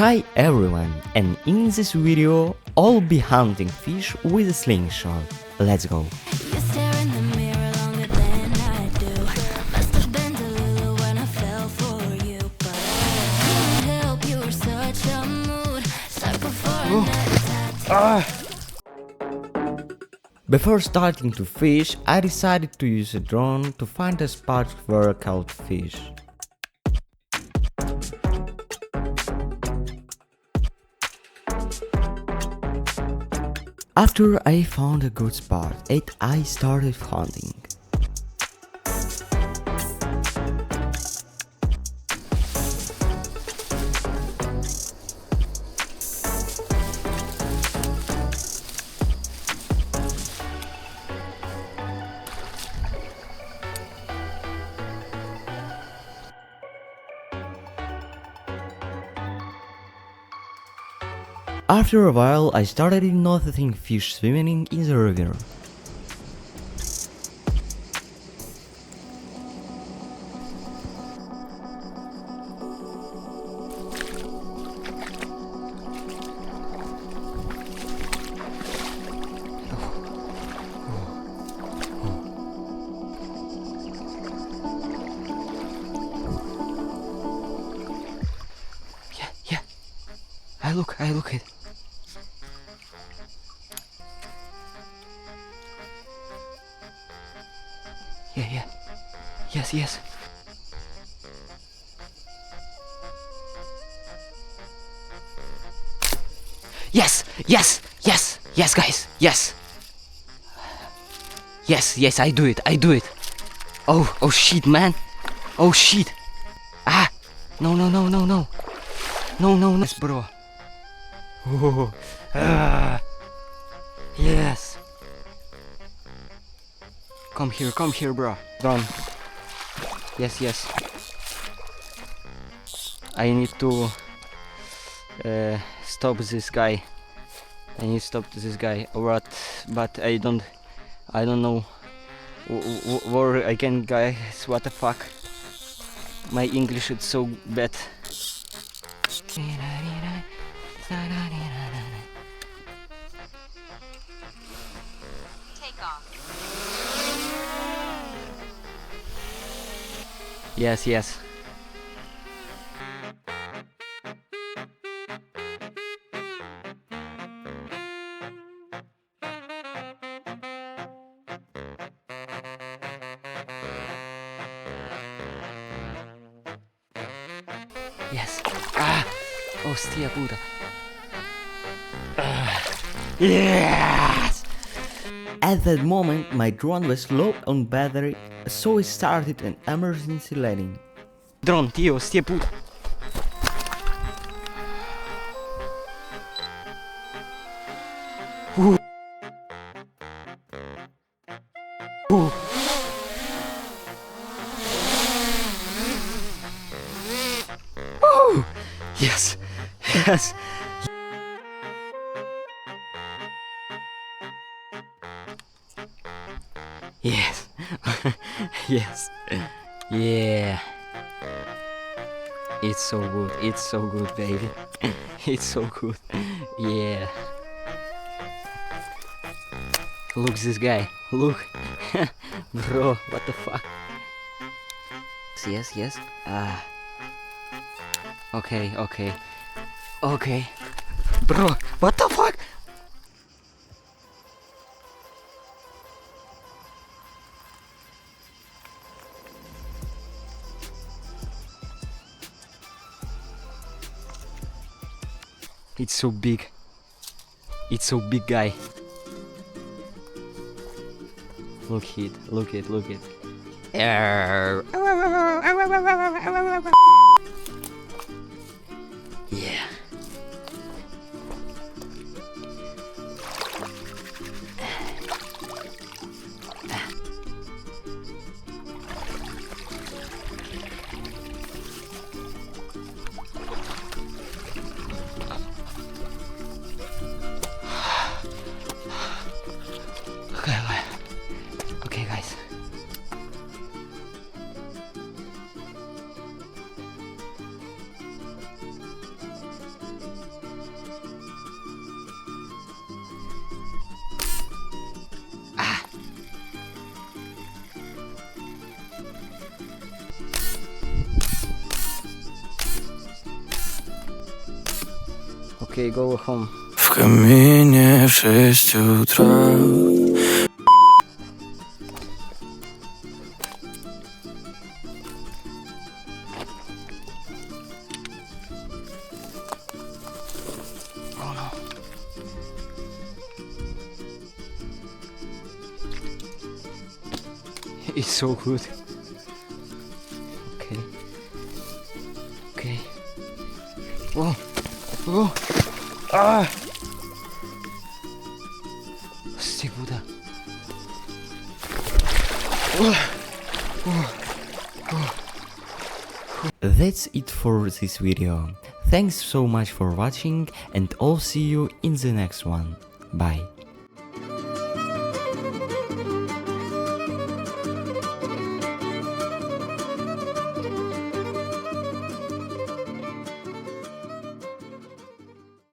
Hi everyone, and in this video I'll be hunting fish with a slingshot. Let's go! You stare in the mirror longer than I do. Must have been delulu when I fell for you, but couldn't help, you were such a mood. Sucker for another tattoo. Before starting to fish, I decided to use a drone to find a spot where I caught fish. After I found a good spot, I started hunting. After a while, I started noticing fish swimming in the river. Yeah. I look it. Yeah. Yes. Yes, guys, yes. Yes, I do it. Oh shit, man. Oh shit. Ah, no. No, yes, bro. Oh, yes. Come here, bro. Run. Yes. I need to stop this guy. But I don't know where I can, guys. What the fuck? My English is so bad. Take off. Yes. Yes. Hostia puta. Yes! At that moment, my drone was low on battery, so I started an emergency landing. Drone, tío, hostia puta. Yes. Yes. Yeah. It's so good, baby. It's so good. Yeah. Look this guy. Look. Bro, what the fuck? Yes. Okay. Bro, what the fuck? It's so big, guy. Look it. Yeah. Okay, guys. Okay, go home. W kamienie w 6 utra. Oh no. It's so good. Okay. Okay. Whoa. Whoa. Ah! Hostia puta. That's it for this video. Thanks so much for watching and I'll see you in the next one. Bye.